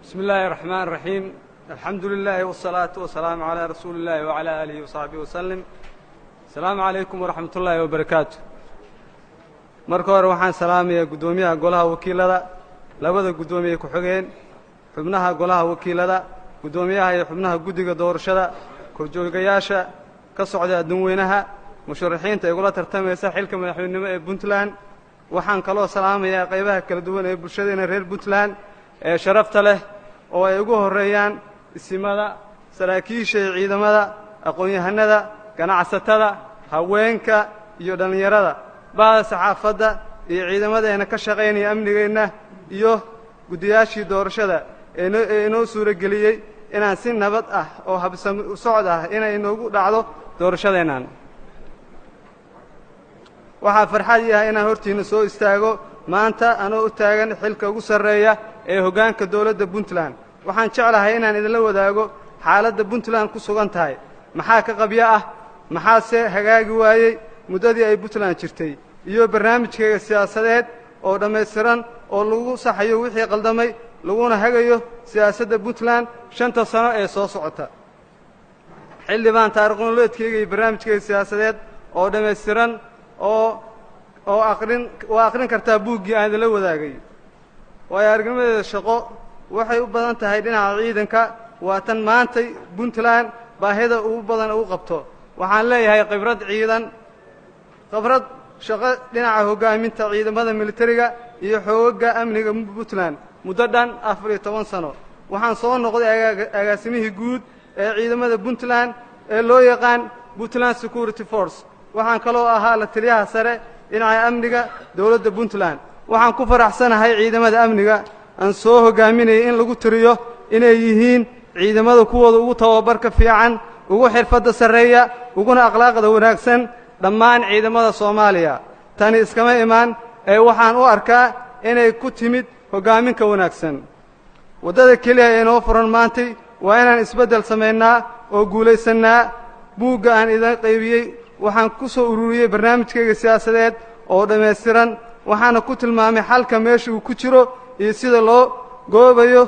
بسم الله الرحمن الرحيم. الحمد لله والصلاة والسلام على رسول الله وعلى آله وصحبه وسلم. السلام عليكم ورحمة الله وبركاته. marka hore waxaan salaamayaa gudoomiyaha golaha wakiilada, labada gudoomiye ku xigeen, xubnaha golaha wakiilada, gudoomiyaha iyo xubnaha guddiga doorashada, korjoogayaasha ka socda dadweynaha, musharaxiinta ay ula tartamaysa xilka madaxweynenimo ee Puntland. waxaan kaloo salaamayaa qaybaha kala duwan ee bulshadeena reer Puntland ee sharafta leh oo ay ugu horeeyaan isimada, saraakiisha ciidamada, aqoon-yahanada, ganacsatada, haweenka iyo dhalinyarada, baada saxaafadda iyo ciidamadeena ka shaqeynaya amnigeena iyo gudiyaashii doorashada ee inoo suurageliyay inaan si nabad ah oo habsami u socod ah inay inoogu dhacdo doorashadeenan. waxaa farxad yahay inaan hortiina soo istaago maanta anoo u taagan xilka ugu sarreeya ee hoggaanka dawladda Puntland. waxaan jeclahay inaan idinla wadaago xaaladda Puntland ku sugan tahay, maxaa ka qabyo ah, maxaase hagaagi waayey muddadii ay Puntland jirtay, iyo barnaamijkeega siyaasadeed oo dhammaystiran oo lagu saxayo wixii qaldamay laguna hagayo siyaasadda Puntland 5 sano ee soo socota. xildhibaan taariikh nololeedkeyga iyo barnaamijkeega siyaasadeed oo dhammaystiran oo aqrin kartaa buuggii aan idinla wadaagay. waayo aragnimadeeda shaqo waxay u badan tahay dhinaca ciidanka, waa tan maantay Puntland baahida ugu badan u qabto. waxaan leeyahay khibrad ciidan, khibrad shaqo dhinaca hoggaaminta ciidamada militariga iyo xoogagga amniga Puntland muddo dhan 14 sano. waxaan soo noqday agaasimihii guud ee ciidamada Puntland ee loo yaqaan Puntland Security Force. waxaan kaloo ahaa la taliyaha sare dhinaca amniga dawladda Puntland. waxaan ku faraxsanahay ciidamada amniga aan soo hoggaaminayay in lagu tiriyo inay yihiin ciidamada kuwooda ugu tababarka fiican, ugu xirfadda sarreeya, uguna akhlaaqda wanaagsan dhammaan ciidamada Soomaaliya. tani iskama imaan ee waxaan u arkaa inay ku timid hoggaaminka wanaagsan. waddada keliya ee noo furan maantay waa inaan isbeddel samaynaa oo guulaysannaa. buugga aan idin qaybiyey waxaan ku soo ururiyey barnaamijkeyga siyaasadeed oo dhammaystiran, waxaana ku tilmaamay xalka meesha uu ku jiro iyo sida loo goobayo.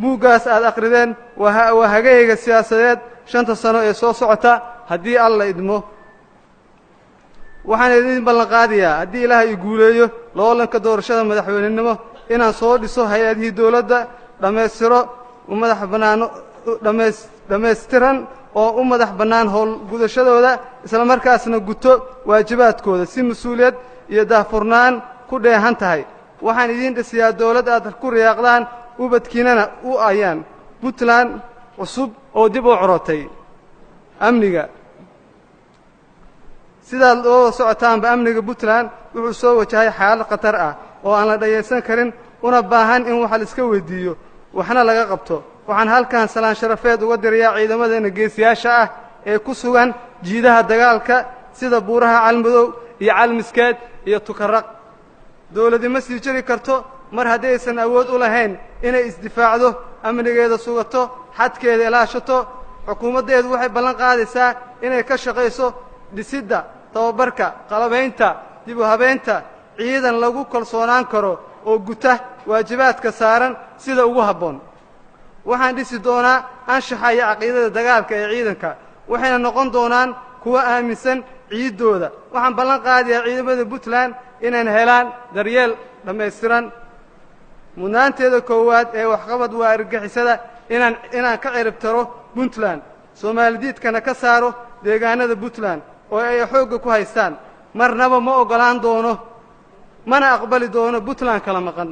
buuggaas aad akhrideen waa hagayga siyaasadeed 5 sano ee soo socota haddii alla idmo. waxaan idin ballan qaadayaa haddii Ilaahay ii guuleeyo loolanka doorashada madaxweynenimo inaan soo dhiso hay-adihii dawladda dhammaystiran oo u madax bannaan howl gudashadooda, isla markaasna guto waajibaadkooda si mas'uuliyad iyo daahfurnaan ku dheehan tahay. waxaan idiin dhisiyaa dawlad aad ku riyaaqdaan, ubadkiinana u ayaan Puntland cusub oo dib u corotay. amniga sidaad loo socotaanba amniga Puntland wuxuu soo wajahay xaalad khatar ah oo aan la dhayalsan karin, una baahan in wax la iska weydiiyo waxna laga qabto. waxaan halkan salaan sharafeed uga dirayaa ciidamadeena geesiyaasha ah ee ku sugan jiidaha dagaalka sida buuraha Calmadow iyo Calmiskeed iyo Tukaraq. dawladdu ma sii jiri karto mar haddii aysan awood u lahayn inay isdifaacdo, amnigeeda sugato, xadkeeda ilaashato. xukuumaddeedu waxay ballan qaadaysaa inay ka shaqayso dhisidda, tababarka, qalabaynta, dib u habeynta ciidan lagu kalsoonaan karo oo guta waajibaadka saaran sida ugu habboon. waxaan dhisi doonaa anshaxa iyo caqiidada dagaalka ee ciidanka, waxayna noqon doonaan kuwa aaminsan ciidooda. waxaan ballan qaadayaa ciidamada Puntland inay helaan daryeel dhammaystiran. mudnaanteeda koowaad ee waxqabad waa argagixisada inaan ka cirib tiro Puntland, Soomaalidiidkana ka saaro deegaanada Puntland oo ay xoogga ku haystaan. marnaba ma ogolaan doono, mana aqbali doono Puntland kala maqan.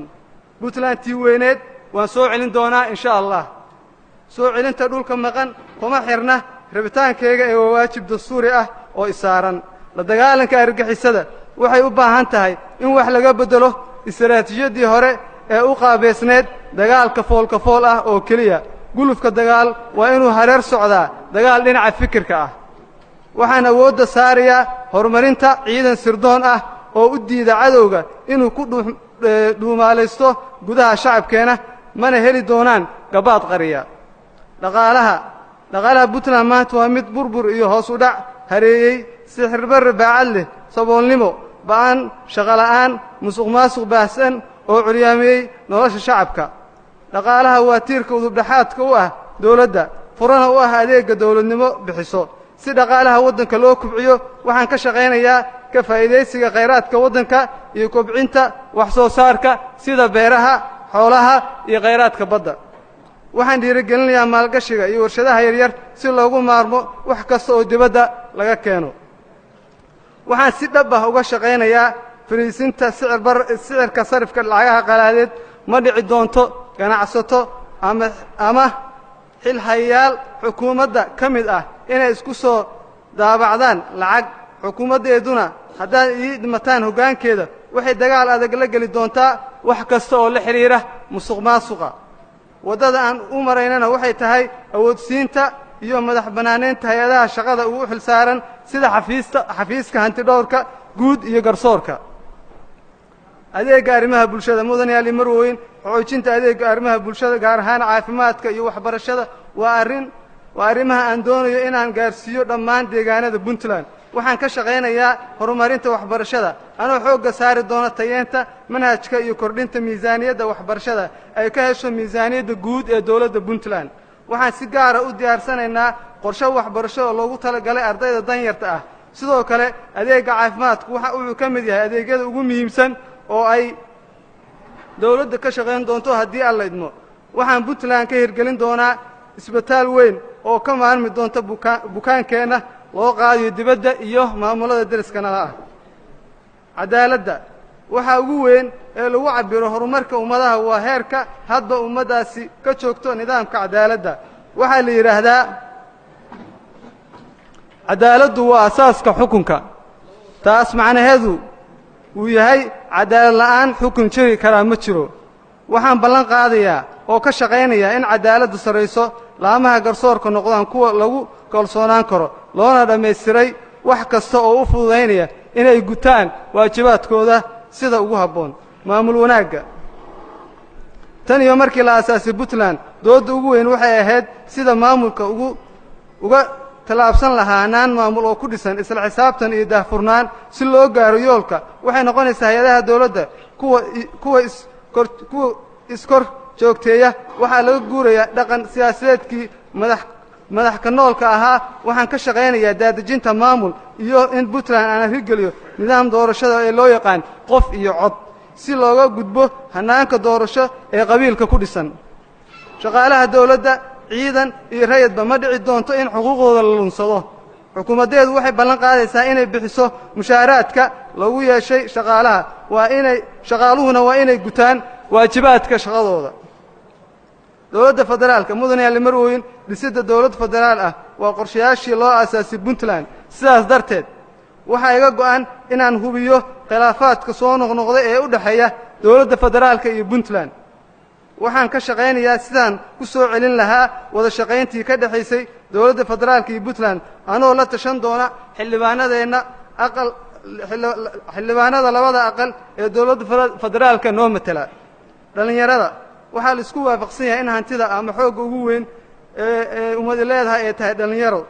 Puntland tii weyneed waan soo celin doonaa insha Allah. soo celinta dhulka maqan kuma xirna rabitaankeyga ee waajib dastuuri ah oo isaaran. la dagaalanka argagixisada waxay u baahan tahay in wax laga bedelo istiraatiijiyadii hore ee u qaabeysneed dagaalka foolka fool ah oo keliya. gulufka dagaal waa inuu hareer socdaa dagaal dhinaca fikirka ah. waxaan awoodda saarayaa horumarinta ciidan sirdoon ah oo u diida cadowga inuu ku dhuumaalaysto gudaha shacabkeena, mana heli doonaan gabaad qariya. dhaqaalaha Puntland maanta waa mid burbur iyo hoos u dhac hareeyey, sixirbarre baacad leh, saboolnimo ba'an, shaqo la'aan, musuqmaasuq baahsan oo curyaamiyey nolosha shacabka. dhaqaalaha waa tiirka udubdhaxaadka u ah dawladda furana u ah adeegga dawladnimo bixiso si dhaqaalaha waddanka loo kubciyo waxaan ka shaqaynayaa ka faa'iidaysiga khayraadka waddanka iyo kobcinta wax soo saarka sida beeraha xoolaha iyo khayraadka badda waxaan dhiirigelinayaa maalgashiga iyo warshadaha yaryar si loogu maarmo wax kasta oo dibadda laga keeno waxaan si dhab ah uga shaqaynayaa fariisinta sicirka sarifka lacagaha qalaadeed ma dhici doonto ganacsato ama xilhayaal xukuumadda ka mid ah inay isku soo daabacdaan lacag xukuumaddeeduna haddaad ii dhimataan hoggaankeeda waxay dagaal adag la geli doontaa wax kasta oo la xidhiira musuqmaasuqa waddada aan u maraynana waxay tahay awoodsiinta iyo madax bannaanaynta hay-adaha shaqada ugu xilsaaran sida xafiiska hantidhowrka guud iyo garsoorka adeegga arrimaha bulshada mudanayaal iyo marwooyin xoojinta adeegga arrimaha bulshada gaar ahaan caafimaadka iyo waxbarashada waa arrimaha aan doonayo inaan gaarsiiyo dhammaan deegaanada puntland waxaan ka shaqaynayaa horumarinta waxbarashada anoo xoogga saari doona tayeenta manhajka iyo kordhinta miisaaniyadda waxbarashada ay ka hesho miisaaniyadda guud ee dawladda puntland waxaan si gaara u diyaarsanaynaa qorshe waxbarasho oo loogu talagalay ardayda danyarta ah sidoo kale adeegga caafimaadku wuxuu ka mid yahay adeegyada ugu muhiimsan oo ay dawladda ka shaqayn doonto haddii alla idmo waxaan puntland ka hirgelin doonaa isbitaal weyn oo ka maarmi doonta bukaankeenna loo qaadiyo dibadda iyo maamulada deriskana ah cadaaladda waxa ugu weyn ee lagu cabiro horumarka ummadaha waa heerka hadba ummaddaasi ka joogto nidaamka cadaaladda waxaa la yidhaahdaa cadaaladdu waa asaaska xukunka taas macnaheedu uu yahay cadaalad la'aan xukun jiri karaa ma jiro waxaan ballan qaadayaa oo ka shaqaynayaa in cadaaladdu sarrayso laamaha garsoorka noqdaan kuwa lagu kalsoonaan karo loona dhammaystiray wax kasta oo u fududaynaya inay gutaan waajibaadkooda sida ugu habboon maamul wanaagga tan iyo markii la aasaasay puntland doodda ugu weyn waxay ahayd sida maamulka uga tallaabsan lahaa hanaan maamul oo ku dhisan isla xisaabtan iyo daahfurnaan si loo gaaro yoolka waxay noqonaysaa hay-adaha dawladda kuwa iskor joogteeya waxaa laga guurayaa dhaqan siyaasadeedkii madax ka noolka ahaa waxaan ka shaqaynayaa daadejinta maamul iyo in puntland aan hirgeliyo nidaam doorashada ee loo yaqaan qof iyo cod si looga gudbo hannaanka doorasho ee qabiilka ku dhisan shaqaalaha dawladda ciidan iyo rayadba ma dhici doonto in xuquuqdooda la lunsado xukuumaddeedu waxay ballan qaadaysaa inay bixiso mushaaraadka lagu yeeshay shaqaaluhuna waa inay gutaan waajibaadka shaqadooda dawladda federaalka mudanayaal marwooyin dhisidda dawlad federaal ah waa qorshayaashii loo aasaasay puntland sidaas darteed waxaa iga go'an inaan hubiyo khilaafaadka soo noqnoqday ee u dhexeeya dawladda federaalka iyo puntland waxaan ka shaqaynayaa sidaan ku soo celin lahaa wada shaqayntii ka dhexaysay dawladda federaalka iyo puntland anoo la tashan doona xildhibaanada labada aqal ee dawladda federaalka noo matela dhallinyarada waxaa la isku waafaqsan yahay in hantida ama xoogga ugu weyn ee ummadi leedahay ay tahay dhallinyaro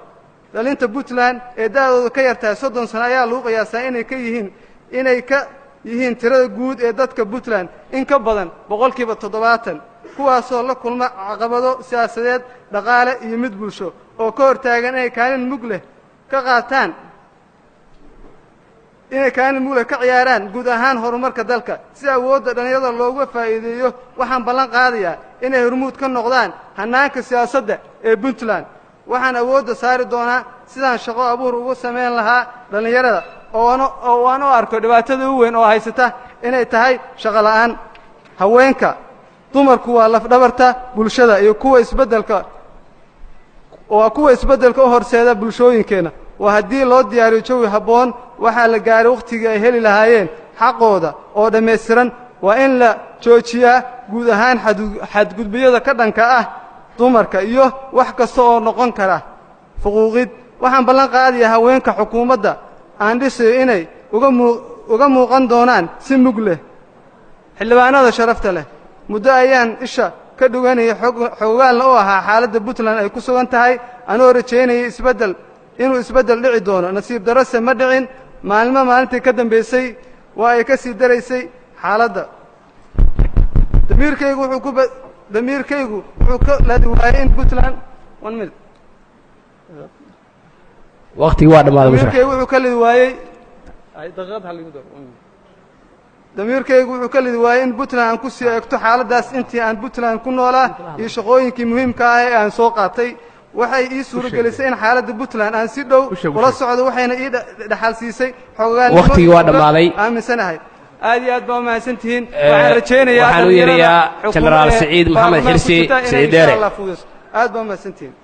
dhalinta puntland ee da'dooda ka yartahay 30 sano ayaa lagu qiyaasaa inay ka yihiin tirada guud ee dadka puntland in ka badan 70% kuwaasoo la kulma caqabado siyaasadeed dhaqaale iyo mid bulsho oo ka hortaagan inay kaalin mug leh ka ciyaaraan guud ahaan horumarka dalka si awoodda dhallinyarada looga faa'iideeyo waxaan ballan qaadayaa inay hormuud ka noqdaan hannaanka siyaasadda ee puntland waxaan awoodda saari doonaa sidaan shaqo abuur ugu samayn lahaa dhallinyarada oo aan u arko dhibaatada u weyn oo haysata inay tahay shaqo la'aan haweenka dumarku waa lafdhabarta bulshada iyo kuwa isbeddelka u horseeda bulshooyinkeenna waa haddii loo diyaariyo jawi habboon waxaa la gaaray wakhtigii ay heli lahaayeen xaqooda oo dhammaystiran waa in la joojiyaa guud ahaan xadgudbiyada ka dhanka ah dumarka iyo wax kasta oo noqon kara fuquuqid waxaan ballan qaadayaa haweenka xukuumadda aan dhisayo inay uga muuqan doonaan si mug leh xildhibaanada sharafta leh muddo ayaan isha ka dhuganayay xogaalna u ahaa xaaladda puntland ay ku sugan tahay anoo rajaynayay inuu isbeddel dhici doono nasiib darrose ma dhicin maalintii ka dambaysay waa ay ka sii daraysay xaaladda damiirkaygu damiirkaygu wuxuu ka ladi waayey in puntland one minute waqtigii waa dhammaaday damiirkaygu wuxuu ka lidi waayey damiirkaygu wuxuu ka lidi waayey in puntland aan ku sii eegto xaaladdaas intii aan puntland ku noolaa iyo shaqooyinkii muhiimka ah ee aan soo qaatay waxay ii suuragelisay in xaaladda puntland aan si dhow ula socdo waxayna ii dhaxal siisay waqtigii waa dhammaaday aaminsanahay aad iyo aad baa umahadsan tihiin waxaan rajaynayaa waxaan u yeerayaa jenaraal Saciid Maxamed Xirsi Saciid Deere aad baa umahadsan tihiin